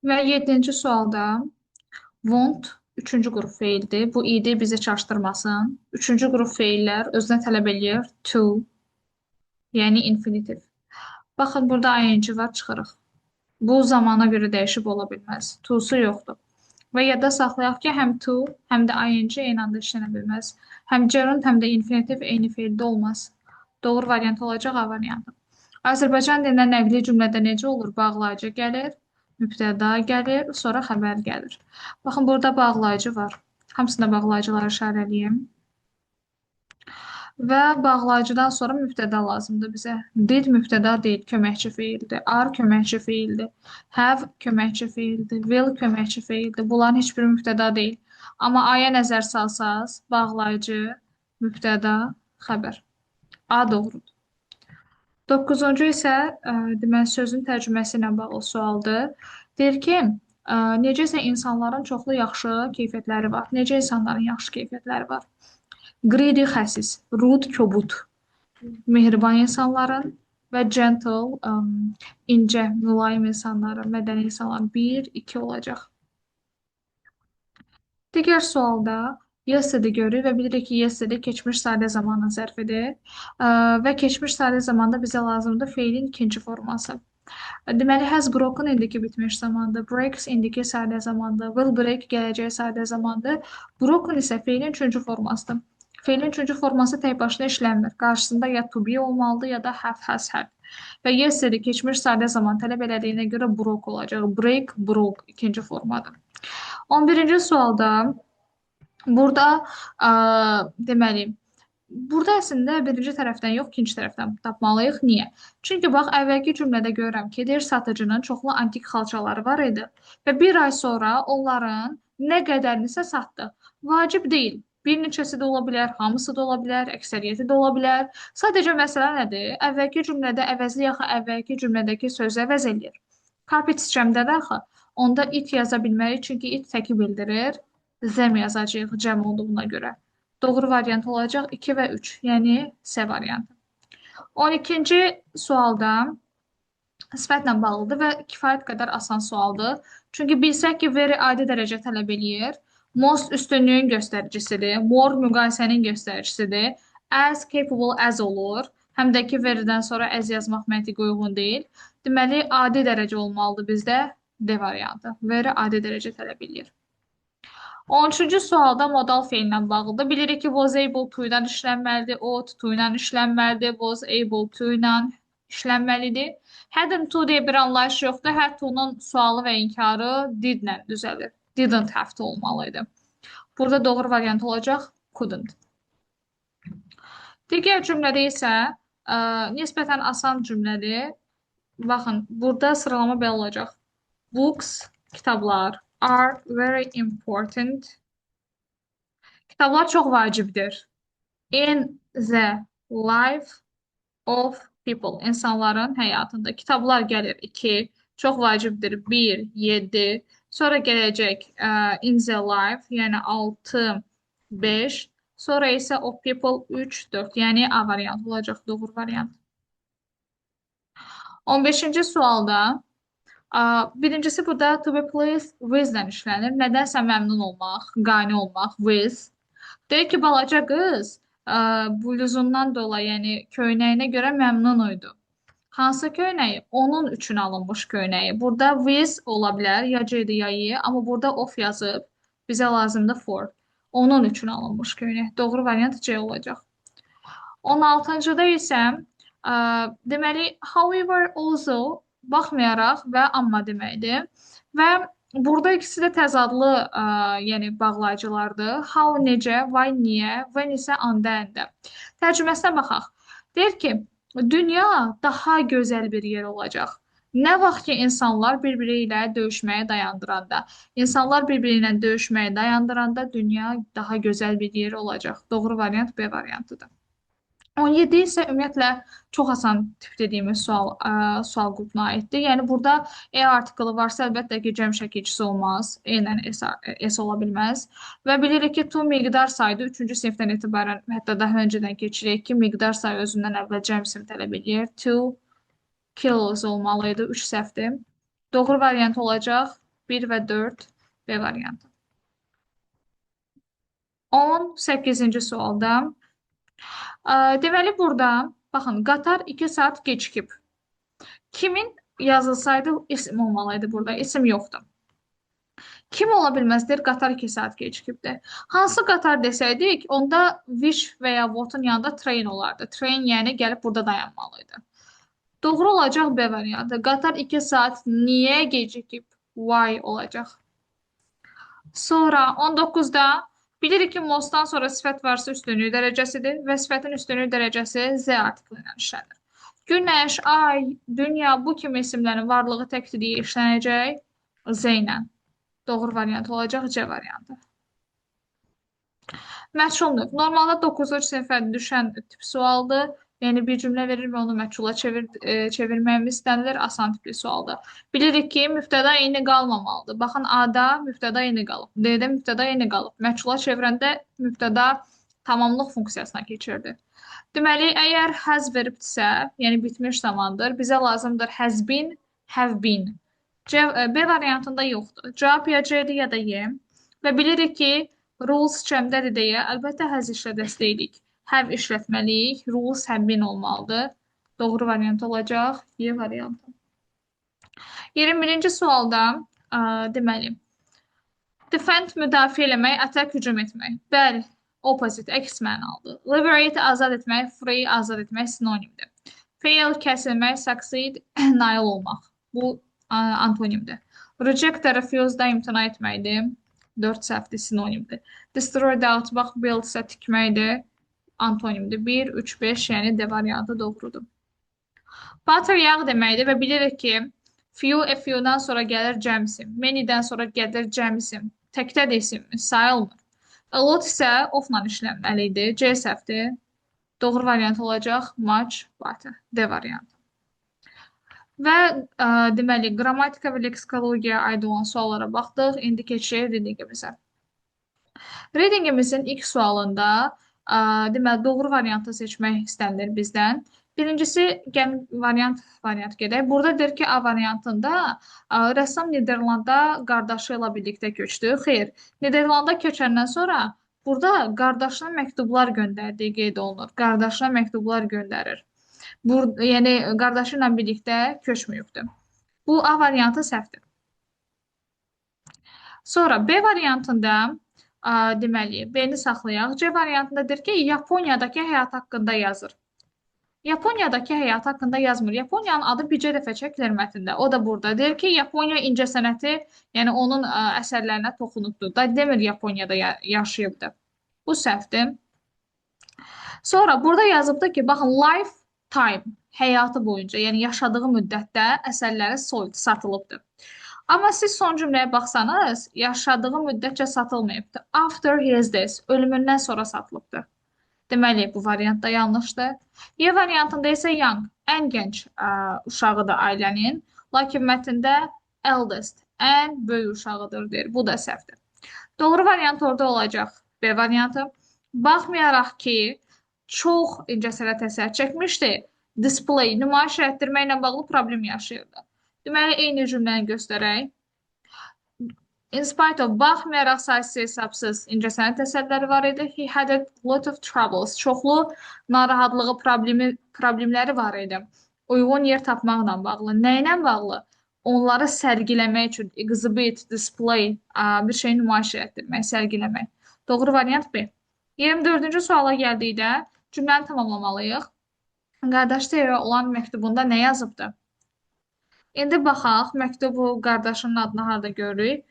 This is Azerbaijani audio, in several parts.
Və 7-ci sualda want üçüncü qrup feildir. Bu id bizi çaşdırmasın. Üçüncü qrup feillər özünə tələb eləyir to, yəni infinitiv. Baxın, burada ing var, çıxırıq. Bu zamana görə dəyişib ola bilməz. To-su yoxdur. Və yadda saxlayaq ki, həm to, həm də ing eyni anda işlənə bilməz. Həm gerund, həm də infinitiv eyni feildə olmaz. Doğru variant olacaq A variantı. Azərbaycan dilində nəqli cümlədə necə olur? Bağlayıcı gəlir, mübtəda gəlir, sonra xəbər gəlir. Baxın, burada bağlayıcı var. Hamısında bağlayıcıları işarələyim. Və bağlayıcıdan sonra mübtəda lazımdır bizə. Did mübtəda deyil, köməkçi feildir. Are köməkçi feildir. Have köməkçi feildir. Will köməkçi feildir. Bunların heç biri mübtəda deyil. Amma aya nəzər salsaz, bağlayıcı, mübtəda, xəbər. A doğrudur. 9-cu isə deməli sözün tərcüməsi ilə bağlı sualdır. Deyir ki, necəsə insanların çoxlu yaxşı keyfiyyətləri var. Necə insanların yaxşı keyfiyyətləri var? Greedy xəsis, rude kobud, mehriban insanların və gentle, incə, mülayim insanların, mədəni insanların 1, 2 olacaq. Digər sualda yesterday görür və bilirik ki, yesterday keçmiş sadə zamanın zərfidir. Və keçmiş sadə zamanda bizə lazımdır feilin ikinci forması. Deməli, has broken indiki bitmiş zamandır. Breaks indiki sadə zamandır. Will break gələcək sadə zamandır. Broken isə feilin üçüncü formasıdır. Feilin üçüncü forması tək başına işlənmir. Qarşısında ya to be olmalıdır, ya da have, has, have. Və yesterday keçmiş sadə zaman tələb elədiyinə görə broke olacaq. Break, broke ikinci formadır. 11-ci sualda burada deməli, burada əslində birinci tərəfdən yox, ikinci tərəfdən tapmalıyıq. Niyə? Çünki bax, əvvəlki cümlədə görürəm ki, deyir satıcının çoxlu antik xalçaları var idi və bir ay sonra onların nə qədərinisə satdı. Vacib deyil. Bir neçəsi də ola bilər, hamısı da ola bilər, əksəriyyəti də ola bilər. Sadəcə məsələ nədir? Əvvəlki cümlədə əvəzli yaxı əvvəlki cümlədəki sözü əvəz eləyir. Carpet sistemdə də axı onda it yaza bilmərik, çünki it təki bildirir. Zəm yazacağıq cəm olduğuna görə. Doğru variant olacaq 2 və 3, yəni C variantı. 12-ci sualda sifətlə bağlıdır və kifayət qədər asan sualdır. Çünki bilsək ki, very adi dərəcə tələb eləyir. Most üstünlüyün göstəricisidir. More müqayisənin göstəricisidir. As capable as olur. Həm də ki, verydən sonra as yazmaq məntiqə uyğun deyil. Deməli, adi dərəcə olmalıdır bizdə D variantı. Very adi dərəcə tələb eləyir. 13-cü sualda modal feillə bağlıdır. Bilirik ki, was able to ilə işlənməlidir, ought to ilə işlənməlidir, was able to ilə işlənməlidir. Hadn't to deyə bir anlayış yoxdur. Had to-nun sualı və inkarı did-lə düzəlir. Didn't have to olmalıydı. Burada doğru variant olacaq couldn't. Digər cümlədə isə nisbətən asan cümlədir. Baxın, burada sıralama belə olacaq. Books, kitablar, are very important. Kitablar çox vacibdir. In the life of people. İnsanların həyatında. Kitablar gəlir 2. Çox vacibdir 1, 7. Sonra gələcək in the life, yəni 6, 5. Sonra isə of people 3, 4. Yəni A variant olacaq, doğru variant. 15-ci sualda birincisi burada to be pleased with-lə işlənir. Nədənsə məmnun olmaq, qane olmaq, with. Deyir ki, balaca qız bluzundan dolayı, yəni köynəyinə görə məmnun idi. Hansı köynəyi? Onun üçün alınmış köynəyi. Burada with ola bilər, ya C-dir, ya Y, amma burada of yazıb, bizə lazımdır for. Onun üçün alınmış köynək. Doğru variant C olacaq. 16-cıda isə deməli, however, also, baxmayaraq və amma deməkdir. Və burada ikisi də təzadlı yəni bağlayıcılardır. How, necə, why, niyə, when isə anda, əndə. Tərcüməsinə baxaq. Deyir ki, dünya daha gözəl bir yer olacaq. Nə vaxt ki, insanlar bir-biri ilə döyüşməyə dayandıranda, insanlar bir-biri ilə döyüşməyə dayandıranda dünya daha gözəl bir yer olacaq. Doğru variant B variantıdır. 17 isə ümumiyyətlə çox asan tip dediyimiz sual qrupuna aiddir. Yəni burada E artiklı varsa, əlbəttə ki, cəm şəkilçisi olmaz. E ilə S ola bilməz. Və bilirik ki, to miqdar saydı. 3-cü sinifdən etibarən, hətta daha öncədən keçirik ki, miqdar sayı özündən əvvəl cəm isim tələb edir. 2 kilos olmalıydı. 3 səhvdir. Doğru variant olacaq 1 və 4 B variantı. 18-ci sualda. Deməli, burada, baxın, qatar 2 saat gecikib. Kimin yazılsaydı isim olmalıydı burada. İsim yoxdur. Kim ola bilməzdir? Qatar 2 saat gecikibdir. Hansı qatar desəydik, onda which və ya what'un yanında train olardı. Train yəni gəlib burada dayanmalıydı. Doğru olacaq B variantı. Qatar 2 saat niyə gecikib? Why olacaq. Sonra 19-da bilirik ki, mostdan sonra sifət varsa üstünlük dərəcəsidir və sifətin üstünlük dərəcəsi Z artiklı ilə işlənir. Günəş, ay, dünya bu kimi isimlərin varlığı təqdidiyə işlənəcək Z ilə. Doğru variant olacaq C variantı. Məchul növ. Normalda 9-cu sinifə düşən tip sualdır. Yəni bir cümlə verir və onu məchula çevirməyimiz istənilir. Asan tipli sualdır. Bilirik ki, mübtəda eyni qalmamalıdır. Baxın, A-da mübtəda eyni qalıb. D-də mübtəda eyni qalıb. Məchula çevirəndə mübtəda tamamlıq funksiyasına keçirdi. Deməli, əgər has veribdirsə, yəni bitmiş zamandır, bizə lazımdır has been, have been. B variantında yoxdur. Cavab ya C-dir, ya da Y. Və bilirik ki, rules cəmdədir deyə, əlbəttə has işlədəstəyirik. Have işlətməliyik, rules have been olmalıdır. Doğru variant olacaq, Y variantı. 21-ci sualda, deməli, defend müdafiə eləmək, attack hücum etmək. Bəli, opposite, əks mənalıdır. Liberate azad etmək, free azad etmək sinonimdir. Fail kəsilmək, succeed nail olmaq. Bu antonimdir. Reject refuse da imtina etməkdir. 4 səhvdir, sinonimdir. Destroy dağıtmaq, build isə tikməkdir. Antonimdir. 1, 3, 5, yəni D variantı doğrudur. Butter yağ deməkdir və bilirik ki, few, few-dan sonra gəlir cəmsim. Many-dən sonra gəlir cəmsim. Təkdədir isim, sayılmır. A lot isə of-la işlənməlidir. C səhvdir. Doğru variant olacaq much, butter. D variantı. Və deməli, qrammatika və leksikologiya aid olan suallara baxdıq. İndi keçirik readingimizə. Readingimizin ilk sualında deməli, doğru variantı seçmək istənilir bizdən. Birincisi, gəlin variant gedək. Burada deyir ki, A variantında rəssam Niderlandda qardaşı ilə birlikdə köçdü. Xeyr, Niderlanda köçəndən sonra burada qardaşına məktublar göndərdiyi qeyd olunur. Qardaşına məktublar göndərir. Yəni, qardaşı ilə birlikdə köçməyibdir. Bu A variantı səhvdir. Sonra B variantında deməli, B-ni saxlayaq. C variantında deyir ki, Yaponiyadakı həyat haqqında yazır. Yaponiyadakı həyat haqqında yazmır. Yaponiyanın adı bircə dəfə çəkilir mətndə. O da burada. Deyir ki, Yaponiya incəsənəti, yəni onun əsərlərinə toxunubdur. Da demir Yaponiyada yaşayıbdır. Bu səhvdir. Sonra burada yazıbdır ki, baxın, lifetime, həyatı boyunca, yəni yaşadığı müddətdə əsərləri satılıbdır. Amma siz son cümləyə baxsanız, yaşadığı müddətcə satılmayıbdır. After his death, ölümündən sonra satılıbdır. Deməli, bu variant da yanlışdır. Y variantında isə young, ən gənc uşağıdır ailənin. Lakin mətndə eldest, ən böyük uşağıdır deyir. Bu da səhvdir. Doğru variant orada olacaq. B variantı. Baxmayaraq ki, çox incəsənət əsər çəkmişdi. Display, nümayiş etdirməklə bağlı problem yaşayırdı. Deməli, eyni cümləni göstərək. In spite of, baxmayaraq saysız hesabsız incəsənət əsərləri var idi. He had a lot of troubles. Çoxlu narahatlığı, problemləri var idi. Uyğun yer tapmaqla bağlı. Nə ilə bağlı? Onları sərgiləmək üçün exhibit, display, bir şey nümayiş etdirmək, sərgiləmək. Doğru variant B. 24-cü suala gəldikdə cümləni tamamlamalıyıq. Qardaş Terə olan məktubunda nə yazıbdır? İndi baxaq, məktubu qardaşının adını harada görürük.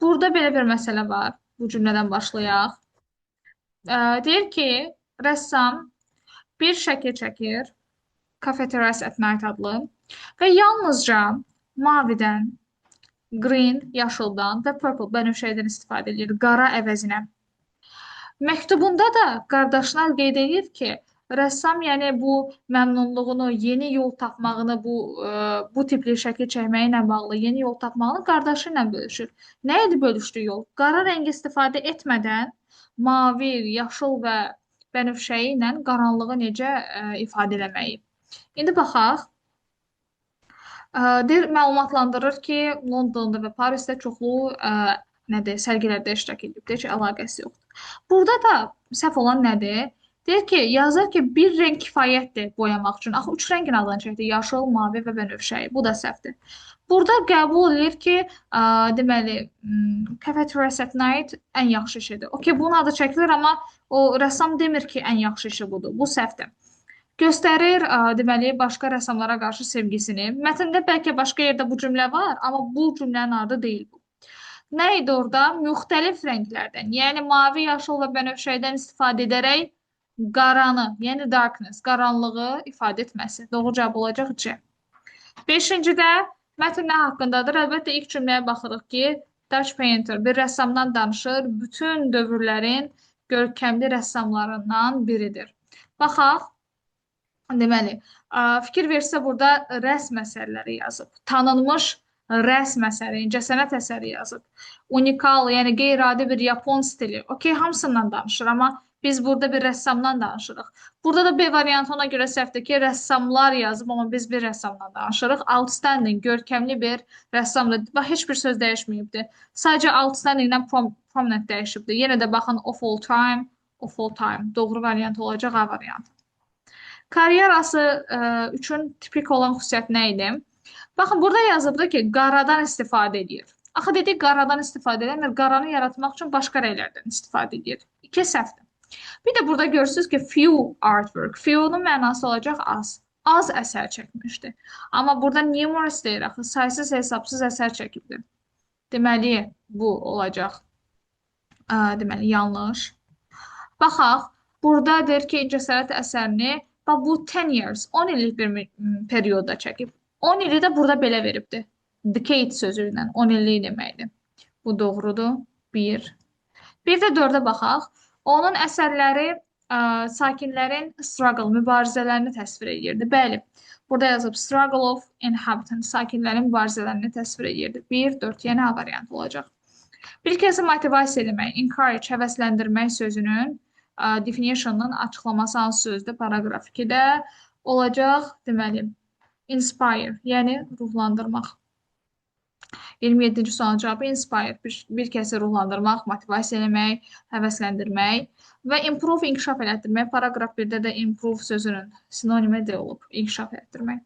Burada belə bir məsələ var. Bu cümlədən başlayaq. Deyir ki, rəssam bir şəkil çəkir. Cafeterias at Night adlı. Və yalnızca mavidən, green, yaşıldan və purple, bənövşəydən istifadə edir. Qara əvəzinə. Məktubunda da qardaşına qeyd edir ki, rəssam yəni bu məmnunluğunu, yeni yol tapmağını, bu tipli şəkil çəkməyi ilə bağlı yeni yol tapmağını qardaşı ilə bölüşür. Nə idi bölüşdüyü yol? Qara rəngi istifadə etmədən mavi, yaşıl və bənövşəyi ilə qaranlığı necə ifadə eləməyi. İndi baxaq. Məlumatlandırır ki, Londonda və Parisdə çoxlu nədir, sərgilərdə iştirak edib. Deyir ki, əlaqəsi yoxdur. Burada da səhv olan nədir? Deyir ki, yazır ki, bir rəng kifayətdir boyamaq üçün. Axı üç rəngin adını çəkdi. Yaşıl, mavi və bənövşəyi. Bu da səhvdir. Burada qəbul edilir ki, deməli, Cafeteria at Night ən yaxşı işidir. Okay, bunun adı çəkilir, amma o rəssam demir ki, ən yaxşı işi budur. Bu səhvdir. Göstərir, deməli, başqa rəssamlara qarşı sevgisini. Mətndə bəlkə başqa yerdə bu cümlə var, amma bu cümlənin adı deyil bu. Nə idi orada? Müxtəlif rənglərdən, yəni mavi, yaşıl və bənövşədən istifadə edərək qaranı, yəni darkness, qaranlığı ifadə etməsi. Doğru cavab olacaq C. Beşincidə mətn nə haqqındadır? Əlbəttə ilk cümləyə baxırıq ki, Dutch painter bir rəssamdan danışır, bütün dövrlərin görkəmli rəssamlarından biridir. Baxaq. Deməli, fikir versə burada rəsm əsərləri yazıb. Tanınmış rəsm əsəri, incəsənət əsəri yazıb. Unikal, yəni qeyri-adi bir Yapon stili. Okey, hamısından danışır, amma biz burada bir rəssamdan danışırıq. Burada da B variantı ona görə səhvdir ki, rəssamlar yazıb, amma biz bir rəssamdan danışırıq. Outstanding, görkəmli bir rəssamdır. Bax, heç bir söz dəyişməyibdir. Sadəcə outstanding-dən prominent dəyişibdir. Yenə də baxın, of all time, of all time. Doğru variant olacaq A variantı. Karyerası üçün tipik olan xüsusiyyət nə idi? Baxın, burada yazıbdır ki, qaradan istifadə edir. Axı dedik, qaradan istifadə edilmir. Qaranı yaratmaq üçün başqa rənglərdən istifadə edir. İki səhvdir. Bir də burada görürsünüz ki, few artwork. Few'nun mənası olacaq az. Az əsər çəkmişdir. Amma burada numerous deyir, axı, saysız hesabsız əsər çəkibdir. Deməli, bu olacaq. Deməli, yanlış. Baxaq, burada deyir ki, incəsənət əsərini bax, bu 10 years, 10 illik bir periyodda çəkib. 10 ili də burada belə veribdir. Decade sözü ilə 10 illik deməkdir. Bu doğrudur. 1. Bir də 4-ə baxaq. Onun əsərləri sakinlərin struggle, mübarizələrini təsvir edirdi. Bəli, burada yazıb struggle of inhabitants, sakinlərin mübarizələrini təsvir edirdi. 1, 4, yəni A variantı olacaq. Bir kəsi motivasiya eləmək, encourage, həvəsləndirmək sözünün definition'ın açıqlaması hansı sözdür? Paragraf 2-də olacaq, deməli, inspire, yəni ruhlandırmaq. 27-ci sualın cavabı inspire, bir kəsi ruhlandırmaq, motivasiya eləmək, həvəsləndirmək və improve, inkişaf elətdirmək. Paragraf 1-də də improve sözünün sinonimi də olub, inkişaf elətdirmək.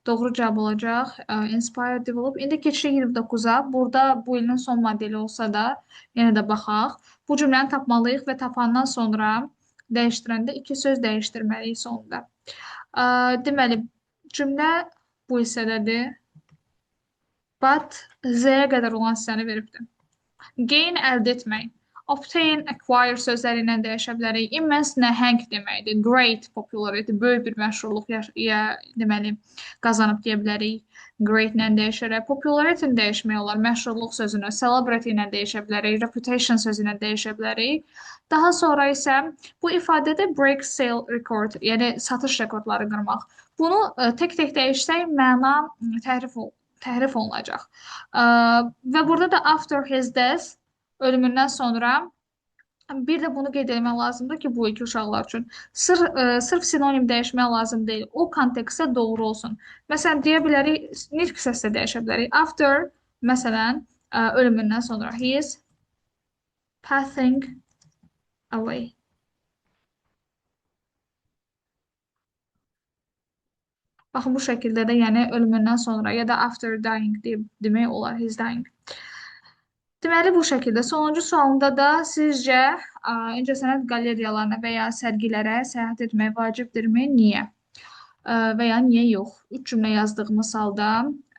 Doğru cavab olacaq. Inspire, develop. İndi keçirik 29-a. Burada bu ilin son modeli olsa da, yenə də baxaq. Bu cümləni tapmalıyıq və tapandan sonra dəyişdirəndə iki söz dəyişdirməliyik sonunda. Deməli, cümlə bu hissədədir. But Z-yə qədər olan hissəni veribdir. Gain əldə etmək. Obtain, acquire sözləri ilə dəyişə bilərik. Immense nəhəng deməkdir. Great, popularity, böyük bir məşhurluq deməli, qazanıb deyə bilərik. Great ilə dəyişərək. Popularity dəyişmək olar. Məşhurluq sözünü celebrity ilə dəyişə bilərik. Reputation sözü ilə dəyişə bilərik. Daha sonra isə bu ifadədə break sale record, yəni satış rekordları qırmaq. Bunu tək-tək dəyişsək məna təhrif olunacaq. Və burada da after his death, ölümündən sonra bir də bunu qeyd etmək lazımdır ki, bu iki uşaqlar üçün sırf sinonim dəyişmək lazım deyil. O kontekstdə doğru olsun. Məsələn, deyə bilərik, nitq səslə dəyişə bilərik. After, məsələn, ölümündən sonra. He is passing away. Baxın, bu şəkildə də yəni ölümündən sonra ya da after dying demək olar. He's dying. Deməli, bu şəkildə. Sonuncu sualında da sizcə incəsənət qaleriyalarına və ya sərgilərə səyahət etmək vacibdirmi? Niyə? Və ya niyə yox? 3 cümlə yazdığımız halda,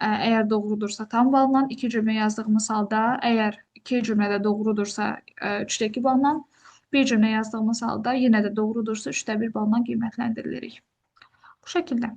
əgər doğrudursa tam balla, 2 cümlə yazdığımız halda, əgər 2 cümlədə doğrudursa 3-də 2 balla, 1 cümlə yazdığımız halda yenə də doğrudursa 3-də 1 balla qiymətləndirilir. Bu şəkildə.